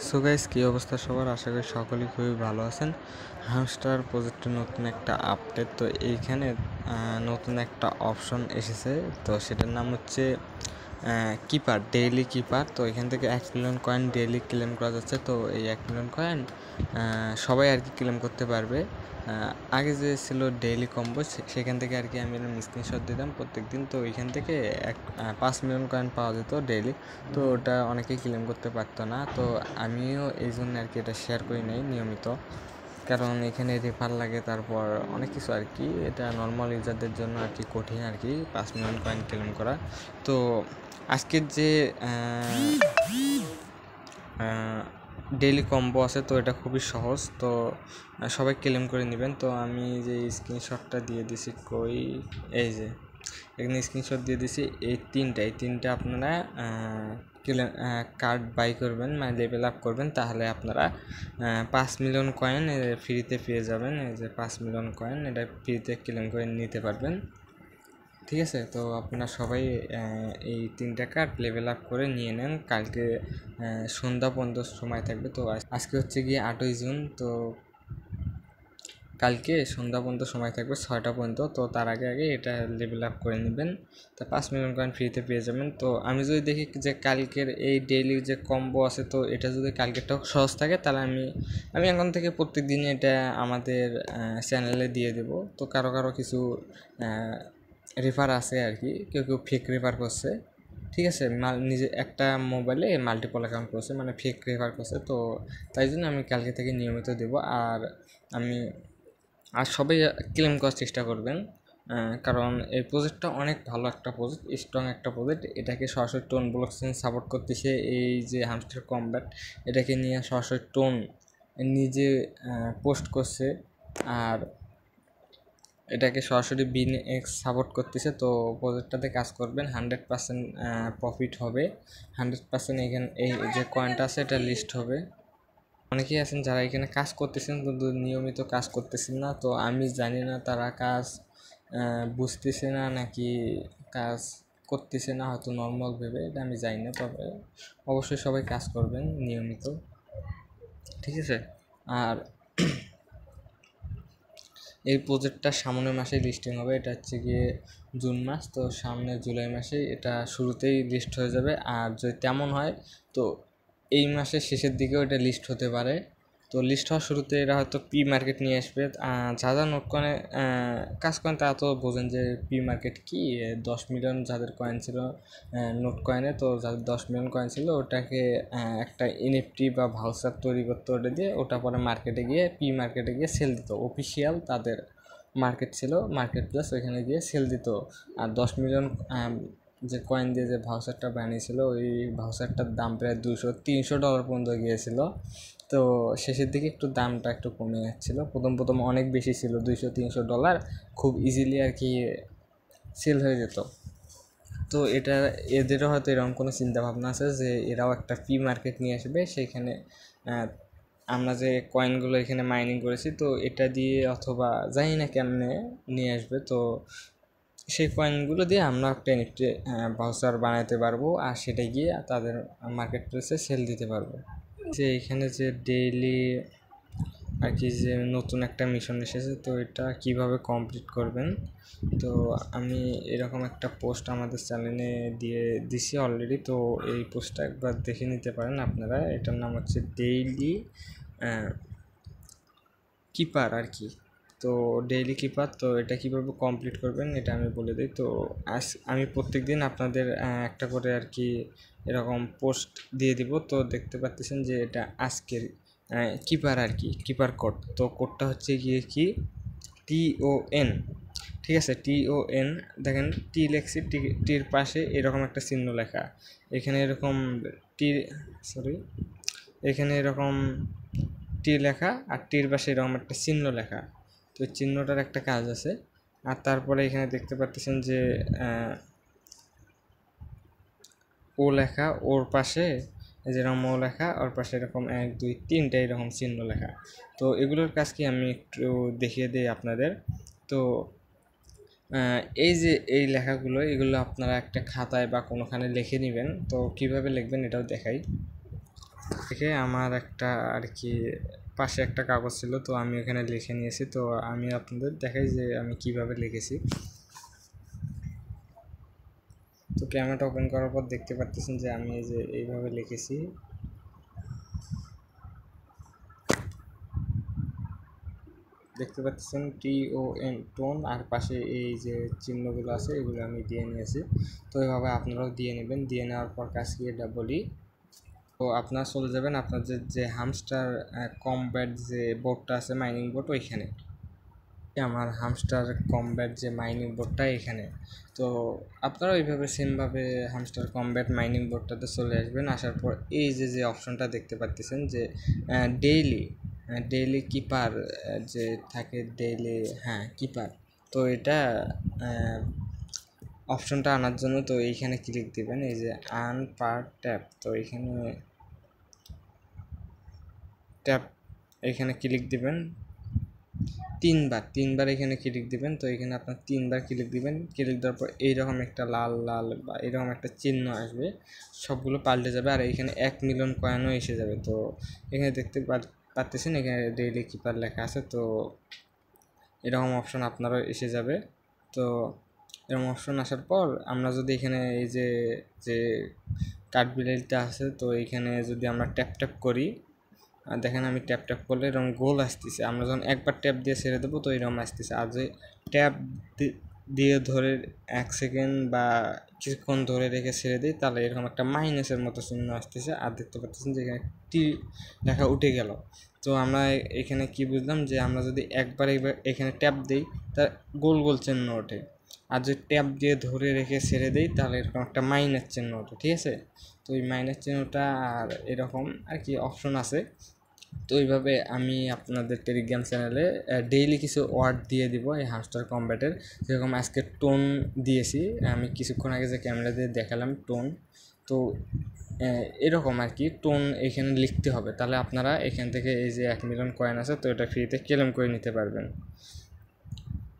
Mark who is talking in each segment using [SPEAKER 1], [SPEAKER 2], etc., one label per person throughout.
[SPEAKER 1] So guys, কী অবস্থা সবার? আশা করি সকলেই খুবই ভালো আছেন। হামস্টার প্রজেক্টের নতুন একটা আপডেট, তো এইখানে নতুন একটা অপশন এসেছে। তো সেটার নাম হচ্ছে কিপার, ডেইলি কিপার। তো এখান থেকে 1 মিলিয়ন কয়েন ডেইলি ক্লেম করা যাচ্ছে। তো এই 1 মিলিয়ন কয়েন সবাই আর কি ক্লেম করতে পারবে। আগে যে ছিল ডেইলি কম্বো, সেখান থেকে আর কি আমি স্ক্রিনশট দিতাম প্রত্যেক দিন। তো এখান থেকে 5 মিলিয়ন কয়েন পাওয়া যেত ডেইলি। তো ওটা অনেকেই ক্লেম করতে পারতো না। তো আমিও এই জন্য আর কি এটা শেয়ার করি নাই নিয়মিত, কারণ এখানে রেফার লাগে, তারপর অনেক কিছু আর কি। এটা নর্মাল ইউজারদের জন্য আর কি কঠিন আর কি 5 মিলিয়ন কয়েন ক্লেম করা। তো আজকের যে ডেইলি কম্বো আছে, তো এটা খুবই সহজ। তো সবাই ক্লেম করে নেবেন। তো আমি যে স্ক্রিনশটটা দিয়ে দিছি, এই যে এখানে স্ক্রিনশট দিয়ে দিছি। এই তিনটা আপনারা কার্ড বাই করবেন, মানে লেভেল আপ করবেন, তাহলে আপনারা 5 মিলিয়ন কয়েন ফ্রিতে পেয়ে যাবেন। এই যে 5 মিলিয়ন কয়েন, এটা ফ্রিতে ক্লেম করে নিতে পারবেন। ঠিক আছে, তো আপনারা সবাই এই 3টা কার্ড লেভেল আপ করে নিয়ে নেন। কালকে সন্ধ্যা পর্যন্ত সময় থাকবে। তো আজকে হচ্ছে গিয়ে 8ই জুন। তো কালকে সন্ধ্যা পর্যন্ত সময় থাকবে, 6টা পর্যন্ত। তো তার আগে এটা লেভেল আপ করে নেবেন। তো 5 মিলিয়ন কয়েন ফ্রিতে পেয়ে যাবেন। তো আমি যদি দেখি যে কালকের এই ডেইলি যে কম্বো আছে, তো এটা যদি কালকেরটাও সহজ থাকে, তাহলে আমি এখন থেকে প্রত্যেক দিনে এটা আমাদের চ্যানেলে দিয়ে দেবো। তো কারো কিছু রেফার আছে আর কি, কেউ ফেক রেফার করছে। ঠিক আছে, নিজে একটা মোবাইলে মাল্টিপল অ্যাকাউন্ট করছে, মানে ফেক রেফার করছে। তো তাই জন্য আমি কালকে থেকে নিয়মিত দেবো। আর সবাই ক্লেম করার চেষ্টা করবেন, কারণ এই প্রজেক্টটা অনেক ভালো একটা প্রজেক্ট, স্ট্রং একটা প্রজেক্ট। এটাকে সরাসরি টোন ব্লকচেন সাপোর্ট করতেছে। এই যে হামস্টার কমব্যাট, এটাকে নিয়ে সরাসরি টোন নিজে পোস্ট করছে, আর এটাকে সরাসরি বিনএক্স সাপোর্ট করতেছে। তো প্রজেক্টটাতে কাজ করবেন, 100% প্রফিট হবে, 100%। এখানে এই যে কয়েনটা আছে, এটা লিস্ট হবে। অনেকেই আছেন যারা এখানে কাজ করতেছেন কিন্তু নিয়মিত কাজ করতেছেন না। তো আমি জানি না তারা কাজ বুঝতেছে না নাকি কাজ করতেছে না, হয়তো নর্মাল ভেবে, এটা আমি জানি না। তবে অবশ্যই সবাই কাজ করবেন নিয়মিত, ঠিক আছে। আর এই প্রজেক্টটা সামনের মাসে লিস্টিং হবে। এটা হচ্ছে গিয়ে জুন মাস, তো সামনে জুলাই মাসে এটা শুরুতেই লিস্ট হয়ে যাবে। আর যদি তেমন হয় তো এই মাসের শেষের দিকেও এটা লিস্ট হতে পারে। তো লিস্ট হওয়ার শুরুতে এরা হয়তো পি মার্কেট নিয়ে আসবে। যা নোট কয়েনে কাজ করেন তারা তো বোঝেন যে পি মার্কেট কি। 10 মিলিয়ন যাদের কয়েন ছিল নোট কয়েনে, তো যাদের 10 মিলিয়ন কয়েন ছিল, ওটাকে একটা এনএফটি বা ভাউচার তৈরি করতে, ওটা দিয়ে ওটা পরে মার্কেটে গিয়ে পি মার্কেটে গিয়ে সেল দিত। অফিসিয়াল তাদের মার্কেট ছিল, মার্কেট প্লেস, ওইখানে গিয়ে সেল দিত। আর 10 মিলিয়ন যে কয়েন দিয়ে যে ভাউচারটা বানিয়েছিল, ওই ভাউচারটার দাম প্রায় $200-300 পর্যন্ত গিয়েছিল। তো শেষের দিকে একটু দামটা একটু কমে যাচ্ছিলো। প্রথম অনেক বেশি ছিল, $200-300 খুব ইজিলি আর কি সেল হয়ে যেত। তো এদেরও হয়তো এরকম কোনো চিন্তা ভাবনা আছে যে এরাও একটা ফ্রি মার্কেট নিয়ে আসবে, সেইখানে আমরা যে কয়েনগুলো এখানে মাইনিং করেছি, তো এটা দিয়ে অথবা জানি না কেমনে নিয়ে আসবে। তো সেই কয়েনগুলো দিয়ে আমরা একটা এনএফটি ভাউচার বানাতে পারবো, আর সেটা গিয়ে তাদের মার্কেট প্লেসে সেল দিতে পারবো। যে এখানে যে ডেইলি আর কি যে নতুন একটা মিশন এসেছে, তো এটা কিভাবে কমপ্লিট করবেন, তো আমি এরকম একটা পোস্ট আমাদের চ্যানেলে দিছি অলরেডি। তো এই পোস্টটা একবার দেখে নিতে পারেন আপনারা। এটার নাম হচ্ছে ডেইলি কিপার আর কি। তো ডেইলি কিপার, তো এটা কীভাবে কমপ্লিট করবেন এটা আমি বলে দিই। তো আমি প্রত্যেক দিন আপনাদের একটা করে আর কি এরকম পোস্ট দিয়ে দিব। তো দেখতে পাচ্ছেন যে এটা আজকের কিপার আর কি, কিপার কোড। তো কোডটা হচ্ছে গিয়ে কি TON, ঠিক আছে। TON, দেখেন টি লেখছি, টির পাশে এরকম একটা চিহ্ন লেখা, এখানে এরকম এখানে এরকম টি লেখা, আর টির পাশে এরকম একটা চিহ্ন লেখা। তো চিহ্নটার একটা কাজ আছে। আর তারপরে এখানে দেখতে পাচ্ছেন যে ও লেখা, ওর পাশে যেরকম ও লেখা, ওর পাশে এরকম 1 2 3টা এরকম চিহ্ন লেখা। তো এগুলোর কাজ কি আমি একটু দেখিয়ে দিই আপনাদের। তো এই যে এই লেখাগুলো, এগুলো আপনারা একটা খাতায় বা কোনোখানে লিখে নেবেন। তো কিভাবে লিখবেন এটাও দেখাই। দেখে আমার একটা আর কি পাশে একটা কাগজ ছিল, তো আমি ওখানে লিখে নিয়েছি। তো আমি আপনাদের দেখাই যে আমি কিভাবে লিখেছি। তো ক্যামেরাটা ওপেন করার পর দেখতে পাচ্ছেন যে আমি এই যে এইভাবে লিখেছি। দেখতে পাচ্ছেন TON টোন, আর পাশে এই যে চিহ্নগুলো আছে এগুলো আমি দিয়ে নিয়েছি। তো এইভাবে আপনারাও দিয়ে নেবেন। দিয়ে নেওয়ার পর কাজ কি এটা বলি। তো আপনারা চলে যাবেন আপনার যে হামস্টার কমব্যাট যে বোর্ডটা আছে, মাইনিং বোর্ড, ওইখানে। আমার হামস্টার কমব্যাট যে মাইনিং বোর্ডটা এখানে। তো আপনারা ওইভাবে সেমভাবে হামস্টার কমব্যাট মাইনিং বোর্ডটাতে চলে আসবেন। আসার পর এই যে অপশনটা দেখতে পাচ্ছেন যে ডেইলি কিপার যে থাকে, ডেইলি, হ্যাঁ কিপার। তো এটা অপশনটা আনার জন্য তো এইখানে ক্লিক দিবেন, এই যে আন পার ট্যাপ। তো এইখানে ট্যাপ, এইখানে ক্লিক দিবেন তিনবার এখানে ক্লিক দিবেন। তো এখানে আপনার তিনবার ক্লিক দিবেন। ক্লিক দেওয়ার পর এইরকম একটা লাল লাল বা এরকম একটা চিহ্ন আসবে, সবগুলো পাল্টে যাবে আর এখানে 1 মিলিয়ন কয়েনও এসে যাবে। তো এখানে দেখতে পাচ্ছেন এখানে ডেইলি কিপার লেখা আছে। তো এরকম অপশন আপনারও এসে যাবে। তো এরকম অপশন আসার পর আমরা যদি এখানে এই যে যে কাঠবিলাইটা আছে, তো এইখানে যদি আমরা ট্যাপ ট্যাপ করি, দেখেন আমি ট্যাপ ট্যাপ করলে এরকম গোল আসতেছে। আমরা যখন একবার ট্যাপ দিয়ে ছেড়ে দেবো তো এরকম আসতেছে। আর যে ট্যাপ দিয়ে ধরে 1 সেকেন্ড বা কিছুক্ষণ ধরে রেখে ছেড়ে দিই, তাহলে এরকম একটা মাইনাসের মতো চিহ্ন আসতেছে। আর দেখতে পাচ্ছেন যে এখানে টি লেখা উঠে গেল। তো আমরা এখানে কি বুঝলাম যে আমরা যদি একবার এখানে ট্যাপ দিই তা গোল গোল চিহ্ন ওঠে, আর যদি ট্যাপ দিয়ে ধরে রেখে ছেড়ে দিই তাহলে এরকম একটা মাইনাস চিহ্ন ওঠে। ঠিক আছে? তো এই মাইনাস চিহ্নটা আর এরকম আর কি অপশন আছে। তো এইভাবে আমি আপনাদের টেলিগ্রাম চ্যানেলে ডেইলি কিছু ওয়ার্ড দিয়ে দিব এই হামস্টার কমব্যাটের। যেরকম আজকে টোন দিয়েছি, আমি কিছুক্ষণ আগে যে ক্যামেরা দিয়ে দেখালাম টোন। তো এরকম আর কি টোন এখানে লিখতে হবে, তাহলে আপনারা এখান থেকে এই যে 1 মিলিয়ন কয়েন আছে তো এটা ফ্রিতে ক্লেম করে নিতে পারবেন।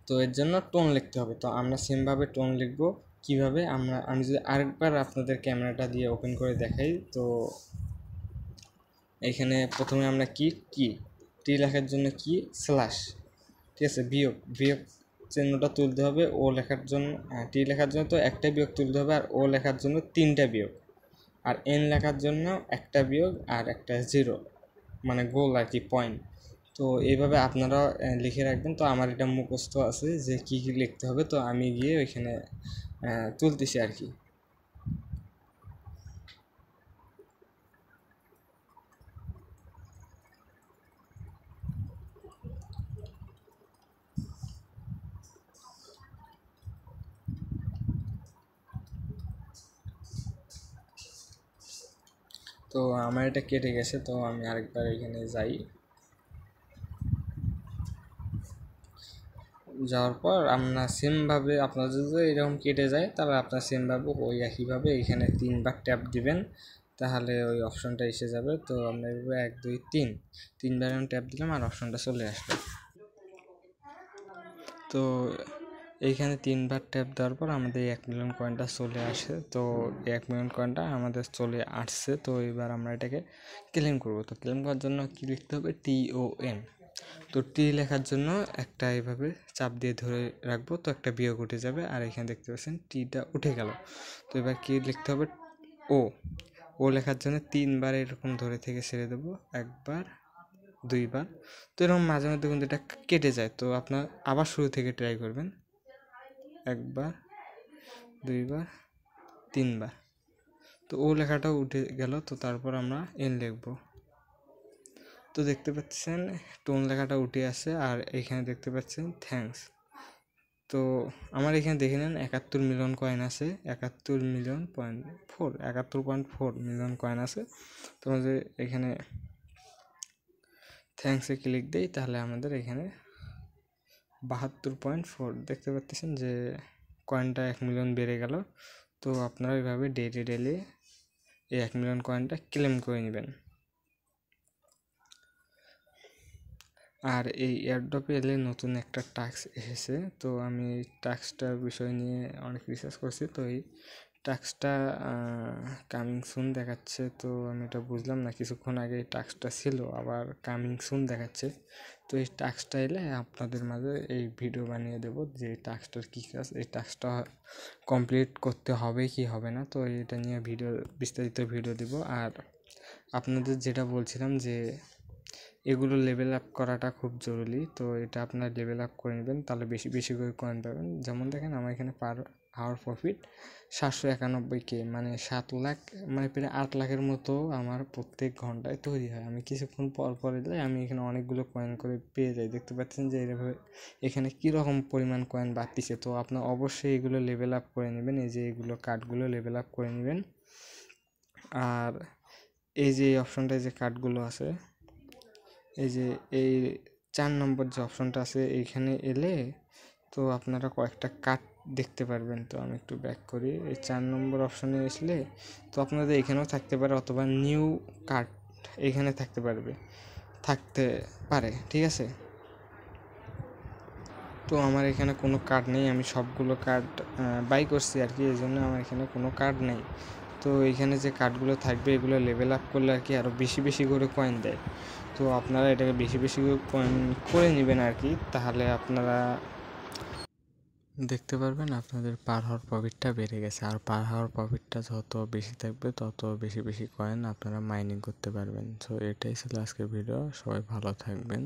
[SPEAKER 1] তো এর জন্য টোন লিখতে হবে। তো আমরা সেমভাবে টোন লিখবো। কিভাবে আমি যদি আরেকবার আপনাদের ক্যামেরাটা দিয়ে ওপেন করে দেখাই, তো এইখানে প্রথমে আমরা টি লেখার জন্য কি স্ল্যাশ, ঠিক আছে, বিয়োগ চিহ্নটা তুলতে হবে। ও লেখার জন্য টি লেখার জন্য তো একটা বিয়োগ তুলতে হবে, আর ও লেখার জন্য 3টা বিয়োগ, আর এন লেখার জন্য একটা বিয়োগ আর একটা জিরো, মানে গোল আর কি, পয়েন্ট। তো এইভাবে আপনারা লিখে রাখবেন। তো আমার এটা মুখস্থ আছে যে কী কী লিখতে হবে, তো আমি গিয়ে ওইখানে তুলতেছি আর কি। তো আমার এটা কেটে গেছে, তো আমি আরেকবার এখানে যাই। যাওয়ার পর আমরা সেমভাবে আপনার যদি এরকম কেটে যায় তাহলে আপনার সেমভাবে ওই একইভাবে এখানে 3বার ট্যাপ দিবেন, তাহলে ওই অপশনটা এসে যাবে। তো আমরা এভাবে 1 2 3 3বার ট্যাপ দিলাম আর অপশনটা চলে আসবে। তো এইখানে 3বার ট্যাপ দেওয়ার পর আমাদের 1 মিলিয়ন কয়েনটা চলে আসে। তো 1 মিলিয়ন কয়েনটা আমাদের চলে আসছে। তো এবার আমরা এটাকে ক্লেম করব। তো ক্লেম করার জন্য কী লিখতে হবে, TON। তো টি লেখার জন্য একটা এইভাবে চাপ দিয়ে ধরে রাখবো, তো একটা বিয়োগ উঠে যাবে, আর এখানে দেখতে পাচ্ছেন টিটা উঠে গেল। তো এবার কি লিখতে হবে, ও লেখার জন্য 3বার এরকম ধরে থেকে ছেড়ে দেবো, 1বার 2বার। তো এরকম মাঝে মধ্যে কিন্তু এটা কেটে যায়, তো আপনার আবার শুরু থেকে ট্রাই করবেন, 1বার 2বার 3বার। তো ও লেখাটাও উঠে গেল। তো তারপর আমরা এন লিখবো। তো দেখতে পাচ্ছেন টোন লেখাটা উঠে আসে, আর এখানে দেখতে পাচ্ছেন থ্যাঙ্কস। তো আমার এখানে দেখে নেন 71 মিলিয়ন কয়েন আছে, 71.4 মিলিয়ন কয়েন আছে। তো আমাদের এখানে থ্যাঙ্কসে ক্লিক দিই, তাহলে আমাদের এখানে 72.4 দেখতে পাচ্ছেন যে কয়েনটা 1 মিলিয়ন বেড়ে গেল। তো আপনারা এইভাবে ডেইলি এই 1 মিলিয়ন কয়েনটা ক্লেম করে নেবেন। আর এই এয়ারড্রপে এলে নতুন একটা টাস্ক এসেছে। তো আমি এই টাস্কটার বিষয় নিয়ে অনেক রিসার্চ করছি। তো এই টাস্কটা কামিং সুন দেখাচ্ছে, তো আমি এটা বুঝলাম না, কিছুক্ষণ আগে এই টাস্কটা ছিল আবার কামিং সুন দেখাচ্ছে। তো এই টাস্কটা এলে আপনাদের মাঝে এই ভিডিও বানিয়ে দেবো যে টাস্কটার কী কাজ, এই টাস্কটা কমপ্লিট করতে হবে কি হবে না, তো এটা নিয়ে বিস্তারিত ভিডিও দেবো। আর আপনাদের যেটা বলছিলাম যে এগুলো লেভেল আপ করাটা খুব জরুরি, তো এটা আপনার লেভেল আপ করে নেবেন, তাহলে বেশি বেশি করে কয়েন পাবেন। যেমন দেখেন আমার এখানে পার আওয়ার প্রফিট 791K, মানে 7 লাখ, মানে প্রায় 8 লাখের মতো আমার প্রত্যেক ঘন্টায় তৈরি হয়। আমি কিছুক্ষণ পর পর এলে আমি এখানে অনেকগুলো কয়েন করে পেয়ে যাই। দেখতে পাচ্ছেন যে এভাবে এখানে কীরকম পরিমাণ কয়েন বাড়তিছে। তো আপনার অবশ্যই এগুলো লেভেল আপ করে নেবেন, এই যে এগুলো কার্ডগুলো লেভেল আপ করে নেবেন। আর এই যে এই অপশনটায় যে কার্ডগুলো আছে, এই যে এই 4 নম্বর যে অপশনটা আছে এইখানে এলে তো আপনারা কয়েকটা কার্ড দেখতে পারবেন। তো আমি একটু ব্যাক করি, এই 4 নম্বর অপশনে আসলে তো আপনাদের এখানেও থাকতে পারে, অথবা নিউ কার্ড এখানে থাকতে পারে, ঠিক আছে। তো আমার এখানে কোনো কার্ড নেই, আমি সবগুলো কার্ড বাই করছি আর কি, এই জন্য আমার এখানে কোনো কার্ড নেই। তো এখানে যে কার্ডগুলো থাকবে এগুলো লেভেল আপ করলে আর কি আরও বেশি বেশি করে কয়েন দেয়। তো আপনারা এটাকে বেশি বেশি করে কয়েন করে নেবেন আর কি, তাহলে আপনারা দেখতে পারবেন আপনাদের পার হাওয়ার প্রফিটটা বেড়ে গেছে। আর পার হাওয়ার প্রফিটটা যত বেশি থাকবে তত বেশি বেশি কয়েন আপনারা মাইনিং করতে পারবেন। সো এটাই ছিল আজকের ভিডিও, সবাই ভালো থাকবেন।